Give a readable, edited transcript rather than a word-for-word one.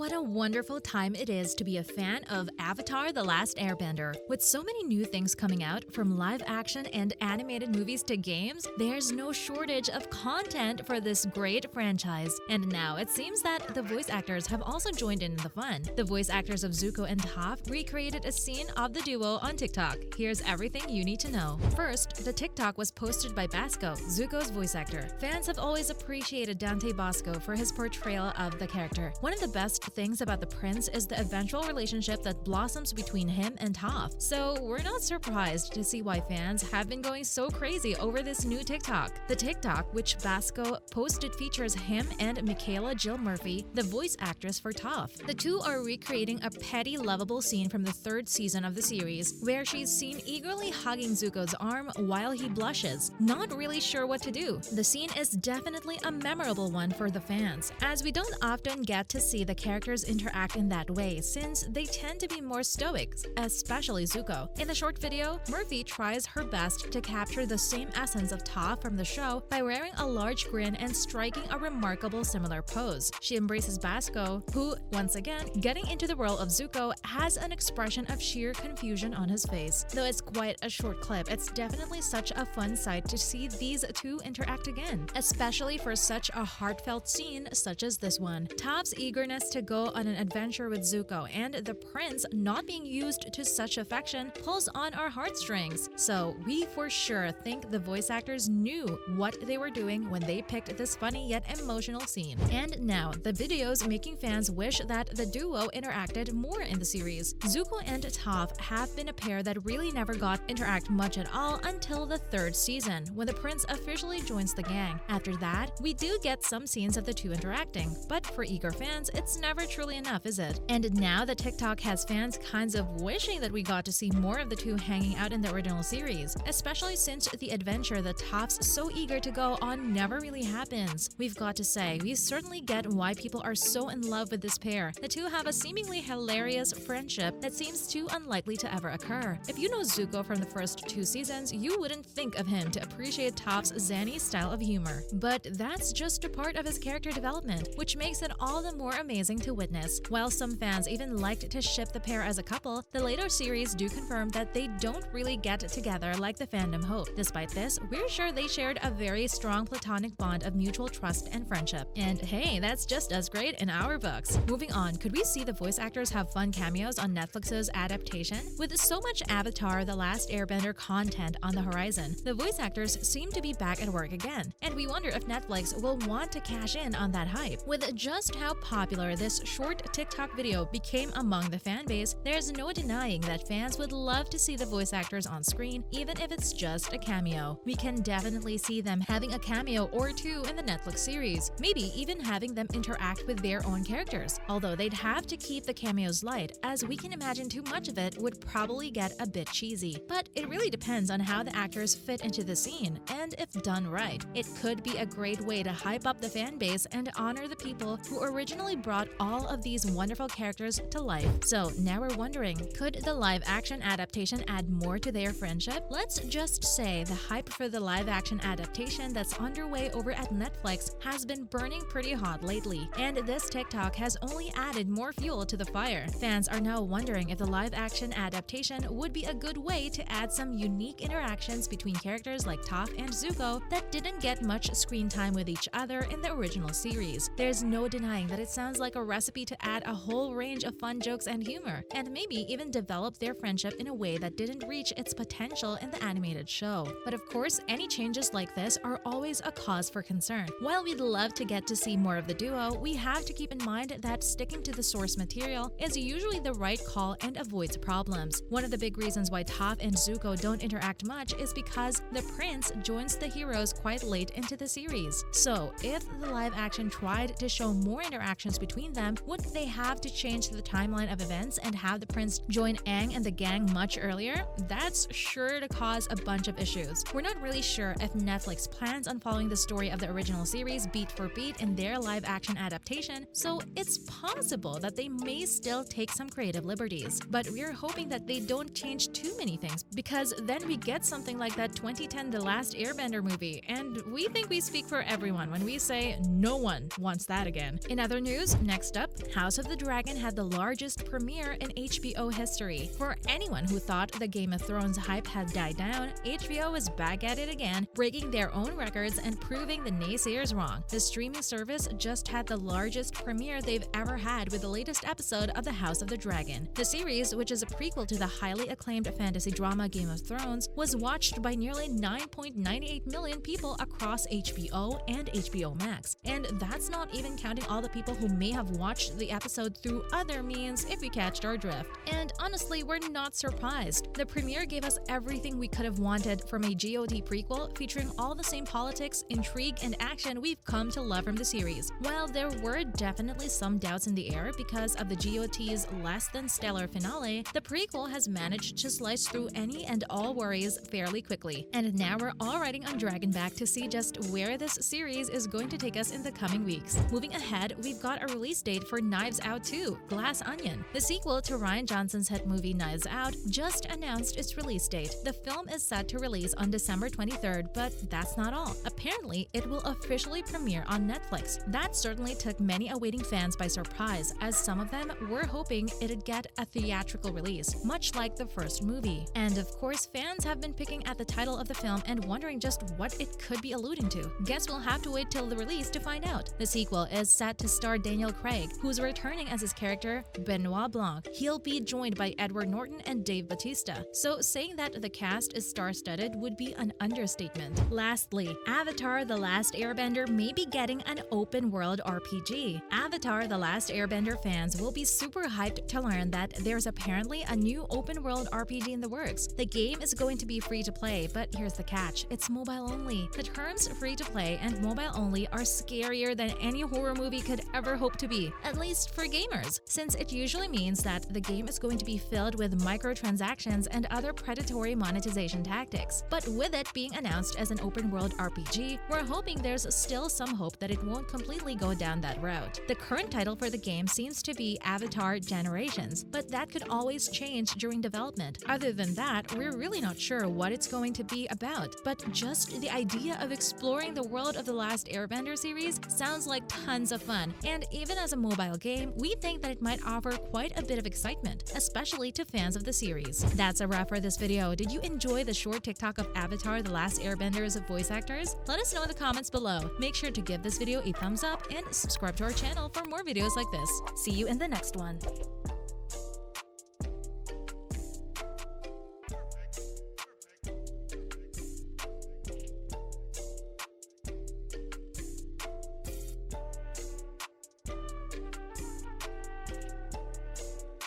What a wonderful time it is to be a fan of Avatar: The Last Airbender. With so many new things coming out, from live action and animated movies to games, there's no shortage of content for this great franchise. And now it seems that the voice actors have also joined in the fun. The voice actors of Zuko and Toph recreated a scene of the duo on TikTok. Here's everything you need to know. First, the TikTok was posted by Basco, Zuko's voice actor. Fans have always appreciated Dante Basco for his portrayal of the character. One of the best things about the prince is the eventual relationship that blossoms between him and Toph. So we're not surprised to see why fans have been going so crazy over this new TikTok. The TikTok, which Basco posted, features him and Michaela Jill Murphy, the voice actress for Toph. The two are recreating a petty, lovable scene from the third season of the series, where she's seen eagerly hugging Zuko's arm while he blushes, not really sure what to do. The scene is definitely a memorable one for the fans, as we don't often get to see the characters interact in that way, since they tend to be more stoic, especially Zuko. In the short video, Murphy tries her best to capture the same essence of Toph from the show by wearing a large grin and striking a remarkable similar pose. She embraces Basco, who, once again, getting into the role of Zuko, has an expression of sheer confusion on his face. Though it's quite a short clip, it's definitely such a fun sight to see these two interact again, especially for such a heartfelt scene such as this one. Toph's eagerness to go on an adventure with Zuko and the prince not being used to such affection pulls on our heartstrings. So we for sure think the voice actors knew what they were doing when they picked this funny yet emotional scene. And now, the videos making fans wish that the duo interacted more in the series. Zuko and Toph have been a pair that really never got interact much at all until the third season, when the prince officially joins the gang. After that, we do get some scenes of the two interacting, but for eager fans, it's never truly enough, is it? And now the TikTok has fans kinds of wishing that we got to see more of the two hanging out in the original series, especially since the adventure that Toph's so eager to go on never really happens. We've got to say, we certainly get why people are so in love with this pair. The two have a seemingly hilarious friendship that seems too unlikely to ever occur. If you know Zuko from the first two seasons, you wouldn't think of him to appreciate Toph's zany style of humor. But that's just a part of his character development, which makes it all the more amazing to witness. While some fans even liked to ship the pair as a couple, the later series do confirm that they don't really get together like the fandom hoped. Despite this, we're sure they shared a very strong platonic bond of mutual trust and friendship. And hey, that's just as great in our books. Moving on, could we see the voice actors have fun cameos on Netflix's adaptation? With so much Avatar: The Last Airbender content on the horizon, the voice actors seem to be back at work again, and we wonder if Netflix will want to cash in on that hype. With just how popular this short TikTok video became among the fanbase, there's no denying that fans would love to see the voice actors on screen, even if it's just a cameo. We can definitely see them having a cameo or two in the Netflix series, maybe even having them interact with their own characters, although they'd have to keep the cameos light, as we can imagine too much of it would probably get a bit cheesy. But it really depends on how the actors fit into the scene, and if done right, it could be a great way to hype up the fan base and honor the people who originally brought all of these wonderful characters to life. So now we're wondering, could the live-action adaptation add more to their friendship? Let's just say the hype for the live-action adaptation that's underway over at Netflix has been burning pretty hot lately, and this TikTok has only added more fuel to the fire. Fans are now wondering if the live-action adaptation would be a good way to add some unique interactions between characters like Toph and Zuko that didn't get much screen time with each other in the original series. There's no denying that it sounds like a recipe to add a whole range of fun jokes and humor, and maybe even develop their friendship in a way that didn't reach its potential in the animated show. But of course, any changes like this are always a cause for concern. While we'd love to get to see more of the duo, we have to keep in mind that sticking to the source material is usually the right call and avoids problems. One of the big reasons why Toph and Zuko don't interact much is because the prince joins the heroes quite late into the series. So if the live action tried to show more interactions between them, would they have to change the timeline of events and have the prince join Aang and the gang much earlier? That's sure to cause a bunch of issues. We're not really sure if Netflix plans on following the story of the original series beat for beat in their live action adaptation, so it's possible that they may still take some creative liberties. But we're hoping that they don't change too many things, because then we get something like that 2010 The Last Airbender movie, and we think we speak for everyone when we say no one wants that again. In other news, next First up, House of the Dragon had the largest premiere in HBO history. For anyone who thought the Game of Thrones hype had died down, HBO is back at it again, breaking their own records and proving the naysayers wrong. The streaming service just had the largest premiere they've ever had with the latest episode of the House of the Dragon. The series, which is a prequel to the highly acclaimed fantasy drama Game of Thrones, was watched by nearly 9.98 million people across HBO and HBO Max. And that's not even counting all the people who may have watched the episode through other means, if you catched our drift. And honestly, we're not surprised. The premiere gave us everything we could have wanted from a GOT prequel featuring all the same politics, intrigue, and action we've come to love from the series. While there were definitely some doubts in the air because of the GOT's less than stellar finale, the prequel has managed to slice through any and all worries fairly quickly. And now we're all riding on Dragonback to see just where this series is going to take us in the coming weeks. Moving ahead, we've got a release date for Knives Out 2: Glass Onion. The sequel to Rian Johnson's hit movie Knives Out just announced its release date. The film is set to release on December 23rd, but that's not all. Apparently, it will officially premiere on Netflix. That certainly took many awaiting fans by surprise, as some of them were hoping it'd get a theatrical release, much like the first movie. And of course, fans have been picking at the title of the film and wondering just what it could be alluding to. Guess we'll have to wait till the release to find out. The sequel is set to star Daniel Craig, who's returning as his character Benoit Blanc. He'll be joined by Edward Norton and Dave Bautista, so saying that the cast is star-studded would be an understatement. Lastly, Avatar: The Last Airbender may be getting an open-world RPG. Avatar: The Last Airbender fans will be super hyped to learn that there's apparently a new open-world RPG in the works. The game is going to be free to play, but here's the catch: it's mobile only. The terms free to play and mobile only are scarier than any horror movie could ever hope to be, at least for gamers, since it usually means that the game is going to be filled with microtransactions and other predatory monetization tactics. But with it being announced as an open-world RPG, we're hoping there's still some hope that it won't completely go down that route. The current title for the game seems to be Avatar Generations, but that could always change during development. Other than that, we're really not sure what it's going to be about, but just the idea of exploring the world of the Last Airbender series sounds like tons of fun, and even as a mobile game, we think that it might offer quite a bit of excitement, especially to fans of the series. That's a wrap for this video. Did you enjoy the short TikTok of Avatar: The Last Airbender's voice actors? Let us know in the comments below. Make sure to give this video a thumbs up and subscribe to our channel for more videos like this. See you in the next one.